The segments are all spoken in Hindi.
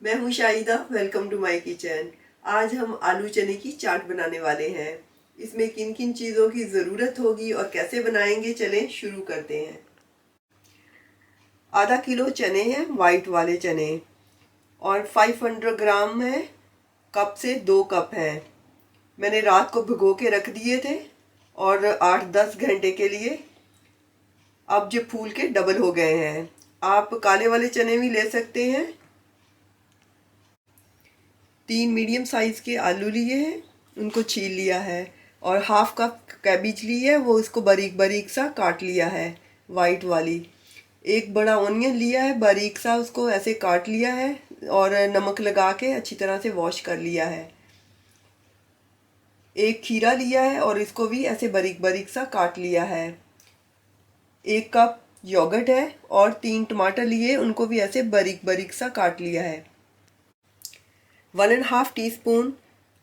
मैं हूँ Shahida. Welcome to my kitchen. आज हम आलू चने की चाट बनाने वाले हैं। इसमें किन किन चीज़ों की ज़रूरत होगी और कैसे बनाएंगे, चलें शुरू करते हैं। आधा किलो चने हैं, वाइट वाले चने, और 500 ग्राम है। कप से 2 कप हैं। मैंने रात को भिगो के रख दिए थे और 8-10 घंटे के लिए। अब जो फूल के डबल हो गए हैं। आप काले वाले चने भी ले सकते हैं। 3 मीडियम साइज़ के आलू लिए हैं, उनको छील लिया है। और हाफ कप कैबेज ली है, वो इसको बारीक बारीक सा काट लिया है, वाइट वाली। एक बड़ा ऑनियन लिया है, बारीक सा उसको ऐसे काट लिया है और नमक लगा के अच्छी तरह से वॉश कर लिया है। एक खीरा लिया है और इसको भी ऐसे बारीक बारीक सा काट लिया है। 1 कप योगर्ट है और 3 टमाटर लिए, उनको भी ऐसे बारीक बारीक सा काट लिया है। 1.5 टीस्पून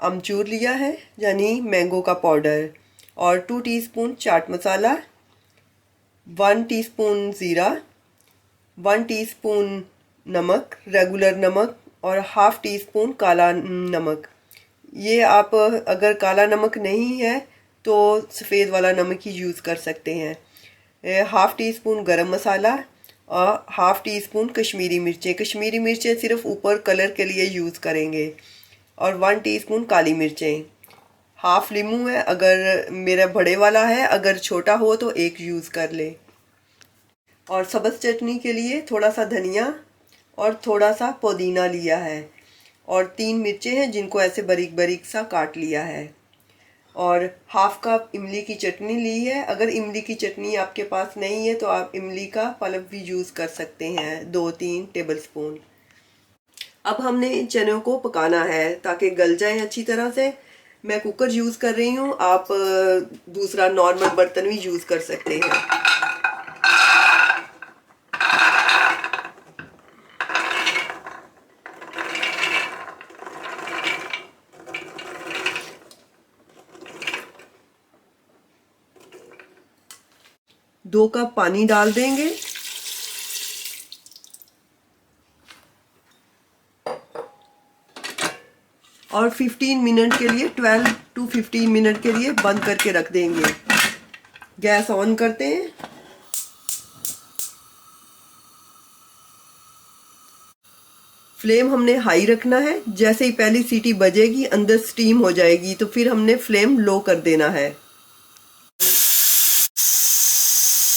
अमचूर लिया है, यानी मैंगो का पाउडर, और 2 टीस्पून चाट मसाला, 1 टीस्पून ज़ीरा, 1 टीस्पून नमक, रेगुलर नमक, और हाफ टी स्पून काला नमक। ये आप अगर काला नमक नहीं है तो सफ़ेद वाला नमक ही यूज़ कर सकते हैं। हाफ टी स्पून गरम मसाला और हाफ टी स्पून कश्मीरी मिर्चें। कश्मीरी मिर्चें सिर्फ ऊपर कलर के लिए यूज़ करेंगे। और 1 टीस्पून काली मिर्चें। हाफ लीमू है, अगर मेरा बड़े वाला है, अगर छोटा हो तो 1 यूज़ कर ले। और सब्ज़ चटनी के लिए थोड़ा सा धनिया और थोड़ा सा पुदीना लिया है। और 3 मिर्चें हैं, जिनको ऐसे बारीक बारीक सा काट लिया है। और हाफ कप इमली की चटनी ली है। अगर इमली की चटनी आपके पास नहीं है तो आप इमली का पल्प भी यूज़ कर सकते हैं, 2-3 टेबल स्पून। अब हमने इन चनों को पकाना है ताकि गल जाए अच्छी तरह से। मैं कुकर यूज़ कर रही हूँ, आप दूसरा नॉर्मल बर्तन भी यूज़ कर सकते हैं। दो कप पानी डाल देंगे। और 15 मिनट के लिए, 12 to 15 मिनट के लिए बंद करके रख देंगे। गैस ऑन करते हैं। फ्लेम हमने हाई रखना है। जैसे ही पहली सीटी बजेगी, अंदर स्टीम हो जाएगी, तो फिर हमने फ्लेम लो कर देना है।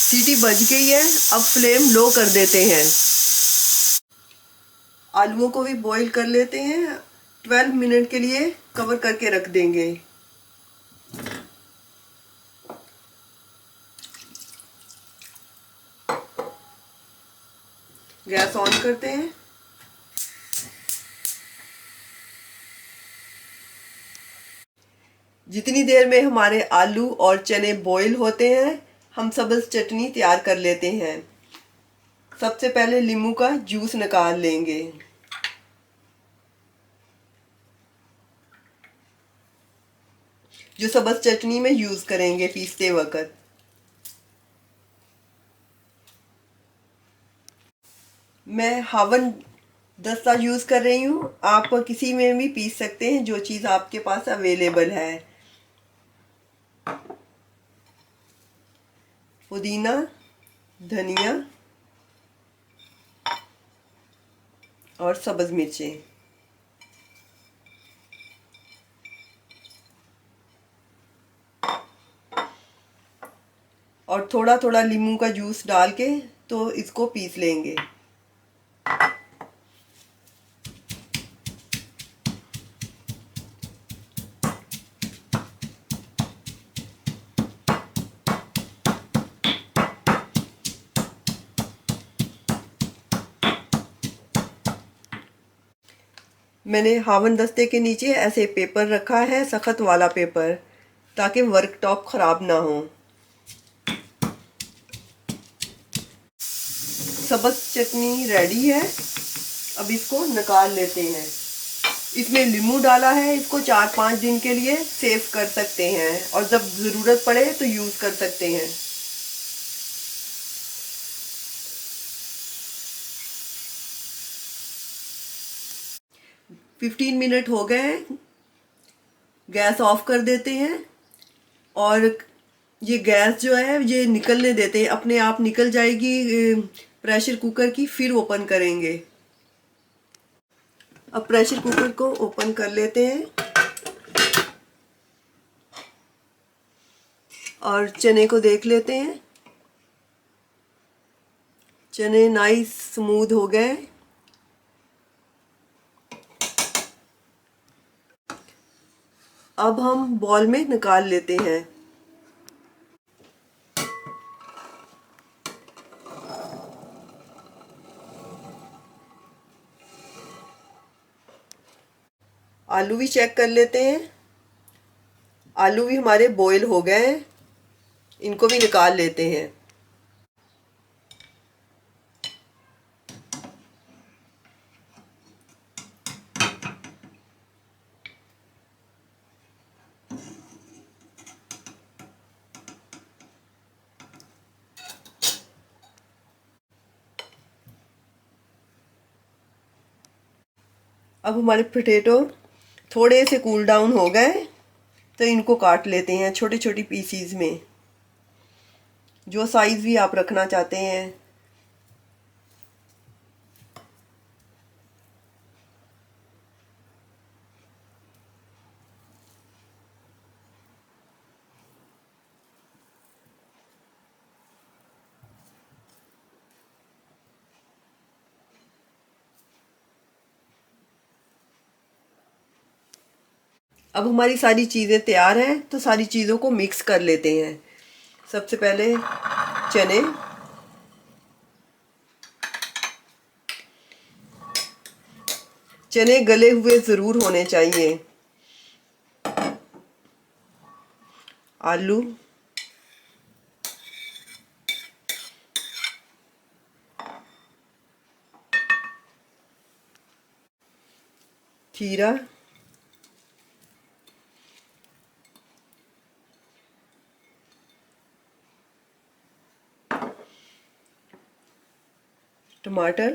सीटी बज गई है, अब फ्लेम लो कर देते हैं। आलूओं को भी बॉईल कर लेते हैं। 12 मिनट के लिए कवर करके रख देंगे। गैस ऑन करते हैं। जितनी देर में हमारे आलू और चने बॉईल होते हैं, हम सब्ज़ चटनी तैयार कर लेते हैं। सबसे पहले नींबू का जूस निकाल लेंगे। जो सब्ज़ चटनी में यूज़ करेंगे पीसते वक्त। मैं हावन दस्ता यूज़ कर रही हूँ, आप किसी में भी पीस सकते हैं, जो चीज़ आपके पास अवेलेबल है। पुदीना, धनिया और सब्ज़ मिर्चें। और थोड़ा थोड़ा नींबू का जूस डाल के तो इसको पीस लेंगे। मैंने हावन दस्ते के नीचे ऐसे पेपर रखा है, सख्त वाला पेपर, ताकि वर्क टॉप ख़राब ना हो। सब्ज़ चटनी रेडी है। अब इसको निकाल लेते हैं। इसमें नींबू डाला है, इसको 4-5 दिन के लिए सेव कर सकते हैं और जब ज़रूरत पड़े तो यूज़ कर सकते हैं। 15 मिनट हो गए हैं, गैस ऑफ कर देते हैं। और ये गैस जो है ये निकलने देते हैं, अपने आप निकल जाएगी प्रेशर कुकर की, फिर ओपन करेंगे। अब प्रेशर कुकर को ओपन कर लेते हैं और चने को देख लेते हैं। चने नाइस स्मूथ हो गए। अब हम बॉल में निकाल लेते हैं। आलू भी चेक कर लेते हैं। आलू भी हमारे बॉईल हो गए हैं, इनको भी निकाल लेते हैं। अब हमारे पोटैटो थोड़े से कूल डाउन हो गए, तो इनको काट लेते हैं छोटी छोटी पीसीज में, जो साइज़ भी आप रखना चाहते हैं। अब हमारी सारी चीज़ें तैयार हैं, तो सारी चीज़ों को मिक्स कर लेते हैं। सबसे पहले चने, चने गले हुए ज़रूर होने चाहिए। आलू, खीरा, टमाटर,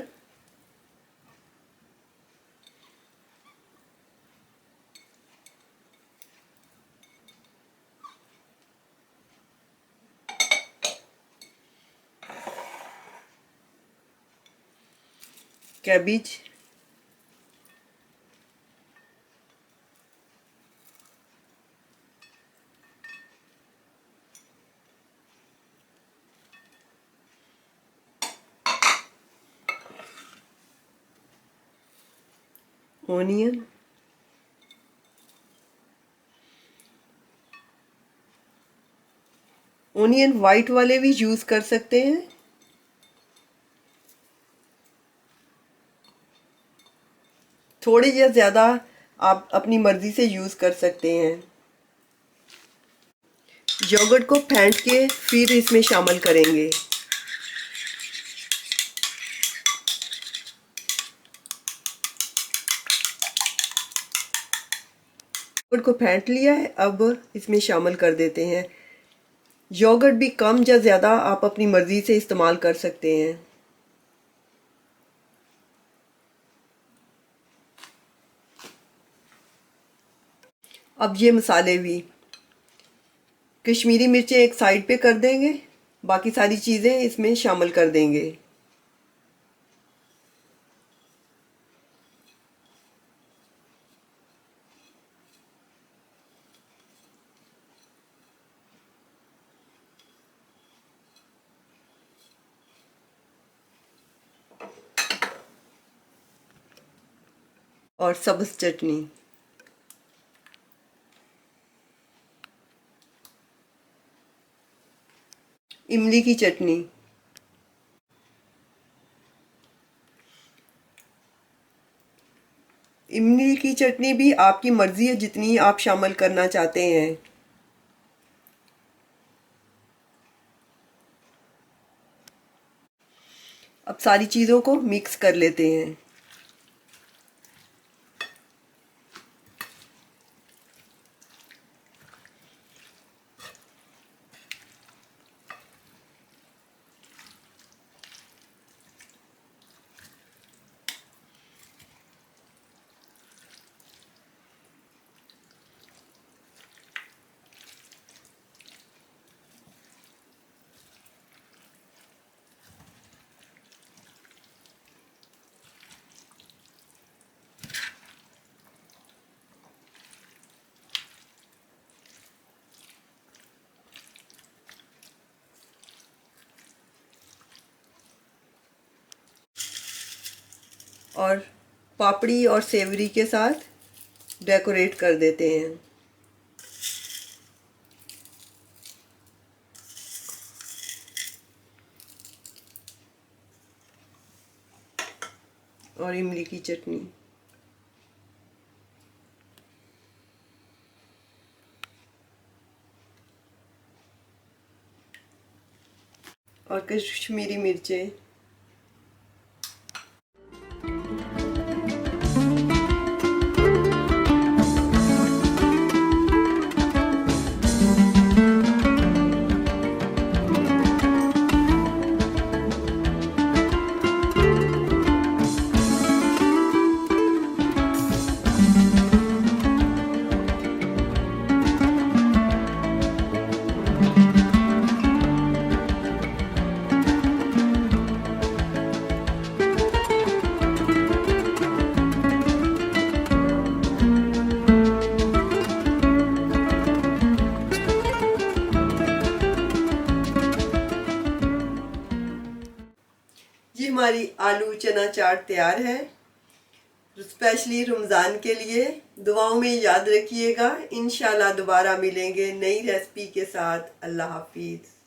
कैबिज, ओनियन, ओनियन वाइट वाले भी यूज़ कर सकते हैं। थोड़े या ज़्यादा आप अपनी मर्ज़ी से यूज़ कर सकते हैं। योगर्ट को फेंट के फिर इसमें शामिल करेंगे। योगर्ट को फेंट लिया है, अब इसमें शामिल कर देते हैं। योगर्ट भी कम या ज़्यादा आप अपनी मर्ज़ी से इस्तेमाल कर सकते हैं। अब ये मसाले भी, कश्मीरी मिर्चें एक साइड पे कर देंगे, बाकी सारी चीज़ें इसमें शामिल कर देंगे। और सब्ज़ चटनी, इमली की चटनी, इमली की चटनी भी आपकी मर्ज़ी है जितनी आप शामिल करना चाहते हैं। अब सारी चीज़ों को मिक्स कर लेते हैं। और पापड़ी और सेवरी के साथ डेकोरेट कर देते हैं। और इमली की चटनी। और कश्मीरी मिर्चें। जी हमारी आलू चना चाट तैयार है, स्पेशली रमज़ान के लिए। दुआओं में याद रखिएगा। इंशाल्लाह दोबारा मिलेंगे नई रेसिपी के साथ। अल्लाह हाफिज़।